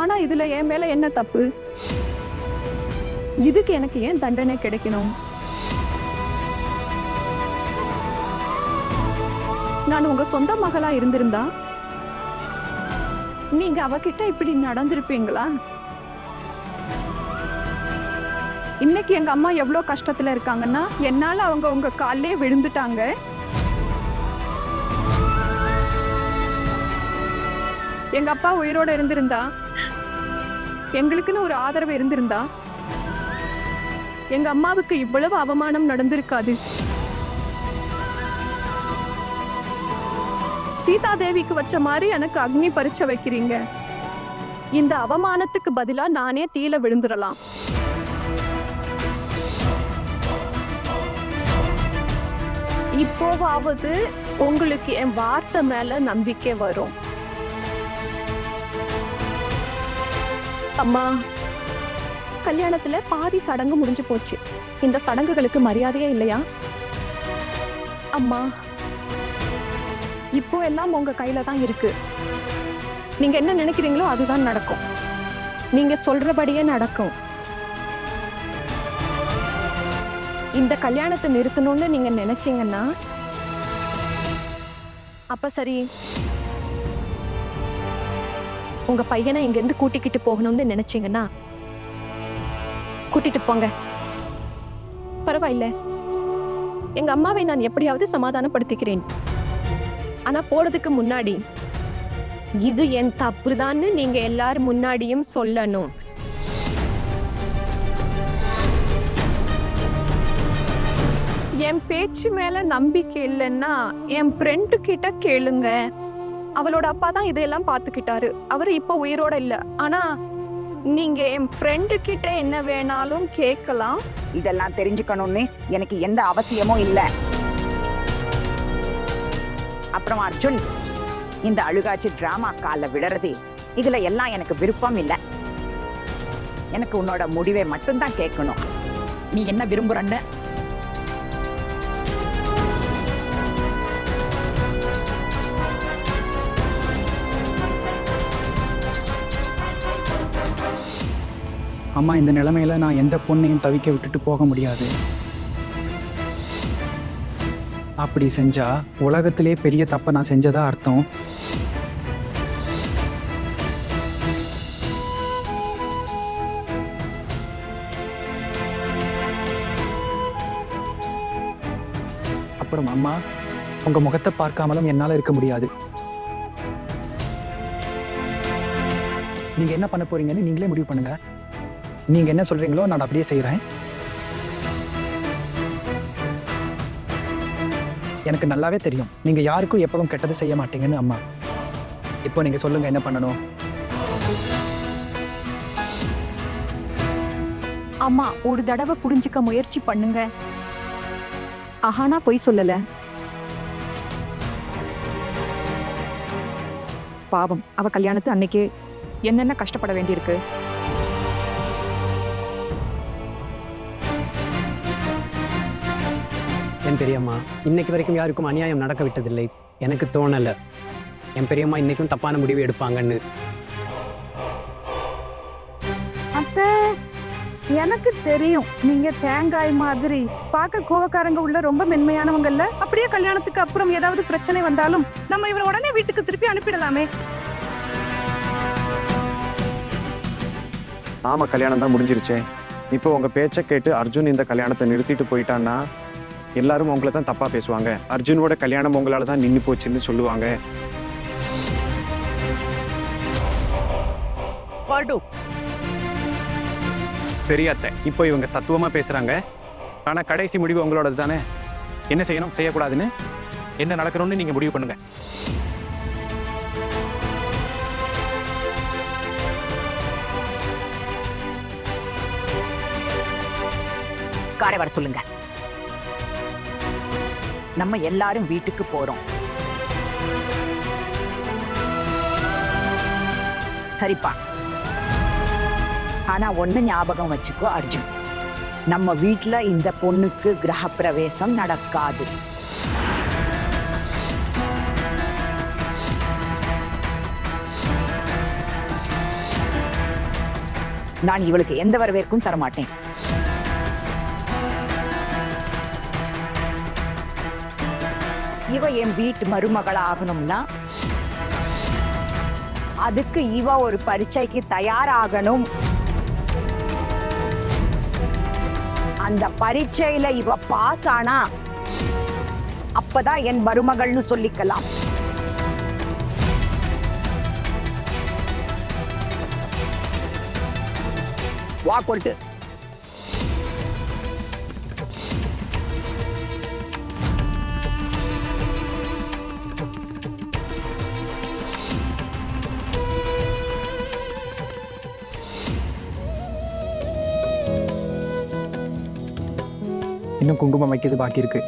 ஆனா இதுல என் மேல என்ன தப்பு? இதுக்கு எனக்கு ஏன் தண்டனை கிடைக்கணும்? நான் உங்க சொந்த மகளா இருந்திருந்தா நீங்க அவகிட்ட இப்படி நடந்திருப்பீங்களா? இன்னைக்கு எங்க அம்மா எவ்வளவு கஷ்டத்துல இருக்காங்கன்னா என்னால அவங்க உங்க காலிலே விழுந்துட்டாங்க. எங்க அப்பா உயிரோட இருந்திருந்தா, எங்களுக்குன்னு ஒரு ஆதரவு இருந்திருந்தா, எங்க அம்மாவுக்கு இவ்வளவு அவமானம் நடந்திருக்காது. சீதா தேவிக்கு வச்ச மாதிரி எனக்கு அக்னி பரீட்சை வைக்கிறீங்க. இந்த அவமானத்துக்கு பதிலா நானே தீல விழுந்துடலாம். இப்போவாவது உங்களுக்கு என் வார்த்தை மேல நம்பிக்கை வரும். அம்மா, கல்யாணத்துல பாதி சடங்கு முடிஞ்சு போச்சு. இந்த சடங்குகளுக்கு மரியாதையே இல்லையா? அம்மா, இப்போ எல்லாம் உங்க கையில தான் இருக்கு. நீங்க என்ன நினைக்கிறீங்களோ அதுதான் நடக்கும். நீங்க சொல்றபடியே நடக்கும். இந்த கல்யாணத்தை நிறுத்தணும்னு நீங்க நினைச்சீங்கன்னா அப்ப சரி, உங்க பையனை இங்க இருந்து கூட்டிக்கிட்டு போகணும்னு நினைச்சீங்கன்னா கூட்டிட்டு போங்க. பரவாயில்ல, எங்க அம்மாவை நான் எப்படியாவது சமாதானப்படுத்திக்கிறேன். ஆனா போறதுக்கு முன்னாடி இது என் தப்புதான்னு நீங்க எல்லாரும் முன்னாடியும் சொல்லணும். என் பேச்சு மேல நம்பிக்கை இல்லைன்னா என் ஃப்ரெண்டு கிட்ட கேளுங்க. அவளோட அப்பா தான் இதையெல்லாம் பார்த்துக்கிட்டாரு. அவரு இப்ப உயிரோட இல்ல. ஆனா நீங்க என் ஃப்ரெண்டு கிட்ட என்ன வேணாலும் கேட்கலாம். இதெல்லாம் தெரிஞ்சுக்கணும்னு எனக்கு எந்த அவசியமும் இல்லை. அப்புறம் அர்ஜுன், இந்த அழுகாச்சி டிராமா கால விடுறது இதுல எல்லாம் எனக்கு விருப்பம் இல்லை. எனக்கு உன்னோட முடிவை மட்டும்தான் கேட்கணும். நீ என்ன விரும்புறன்னு. அம்மா, இந்த நிலைமையில நான் எந்த பொண்ணையும் தவிக்க விட்டுட்டு போக முடியாது. அப்படி செஞ்சா உலகத்திலே பெரிய தப்பை நான் செஞ்சதா அர்த்தம். அப்புறம் அம்மா, உங்க முகத்தை பார்க்காமலும் என்னால இருக்க முடியாது. நீங்க என்ன பண்ண போறீங்கன்னு நீங்களே முடிவு பண்ணுங்க. நீங்க என்ன சொல்றீங்களோ நான் அப்படியே செய்யறேன். எனக்கு நல்லாவே தெரியும் நீங்க யாருக்கும் எப்பவும் கெட்டது செய்ய மாட்டீங்கன்னு. அம்மா, இப்போ நீங்க சொல்லுங்க என்ன பண்ணணும். அம்மா, ஒரு தடவை புரிஞ்சுக்க முயற்சி பண்ணுங்க. ஆஹானா பொய் சொல்லல. பாவம், அவ கல்யாணத்து அன்னைக்கு என்னென்ன கஷ்டப்பட வேண்டியிருக்கு. என் பெரியம்மா இன்னைக்கு வரைக்கும் யாருக்கும் அநியாயம் நடக்க விட்டதில்லை. எனக்கு தோணலை என் பெரியம்மா இன்னைக்கும் தப்பான முடிவு எடுப்பாங்கன்னு. அத்தை, எனக்கு தெரியும் நீங்க தேங்காய் மாதிரி பார்க்க கோவக்காரங்க உள்ள ரொம்ப மென்மையானவங்கல்ல. அப்படியே கல்யாணத்துக்கு அப்புறம் ஏதாவது பிரச்சனை வந்தாலும் நம்ம இவரை உடனே வீட்டுக்கு திருப்பி அனுப்பிடலாமே. ஆமா, கல்யாணம் தான் முடிஞ்சிருச்சே. இப்போ உங்க பேச்சை கேட்டு அர்ஜுன் இந்த கல்யாணத்தை நிறுத்திட்டு போயிட்டான்னா எல்லாரும் உங்களை தான் தப்பா பேசுவாங்க. அர்ஜுனோட கல்யாணம் உங்களால தான் நின்று போச்சுன்னு சொல்லுவாங்க. பெரியத்தை இப்போ இவங்க தத்துவமா பேசுறாங்க. ஆனா கடைசி முடிவு உங்களோடது தானே. என்ன செய்யணும் செய்யக்கூடாதுன்னு என்ன நடக்கணும்னு நீங்க முடிவு பண்ணுங்க. காரை வர சொல்லுங்க. நம்ம எல்லாரும் வீட்டுக்கு போறோம். சரிப்பா, ஆனா ஒண்ணு ஞாபகம் வச்சுக்கோ அர்ஜுன், நம்ம வீட்டுல இந்த பொண்ணுக்கு கிரகப்பிரவேசம் நடக்காது. நான் இவளுக்கு எந்த வரவேற்கும் தரமாட்டேன். இவ என் வீட்டு மருமகளா ஆகணும்னா அதுக்கு இவ ஒரு பரீட்சைக்கு தயாராகணும். அந்த பரீட்சையில இவ பாஸ் ஆனா அப்பதான் என் மருமகள்னு சொல்லிக்கலாம். வா கொண்டு. இன்னும் குங்குமம் வைக்கிறது பாக்கி இருக்கு.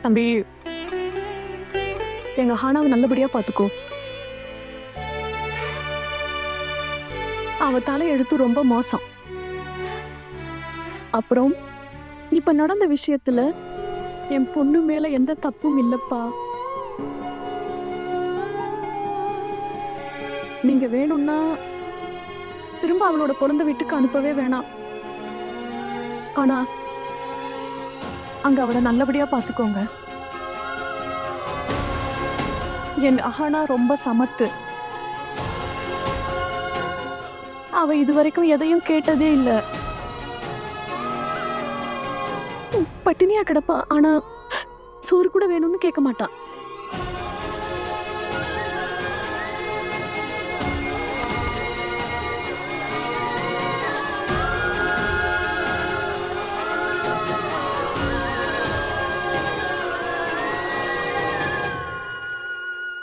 தம்பி, எங்க ஹானாவை நல்லபடியா பாத்துக்கோ. அவ தலை எழுத்து ரொம்ப மோசம். அப்புறம் இப்ப நடந்த விஷயத்துல என் பொண்ணு மேல எந்த தப்பும் இல்லப்பா. நீங்க வேணும்னா திரும்ப அவளோட பிறந்த வீட்டுக்கு அனுப்பவே வேணாம். ஆனா அங்க அவளை நல்லபடியா பாத்துக்கோங்க. என் அஹானா ரொம்ப சமத்து. அவ இதுவரைக்கும் எதையும் கேட்டதே இல்ல. பட்டினியா கிடப்பா, ஆனா சோறு கூட வேணும்னு கேட்க மாட்டா.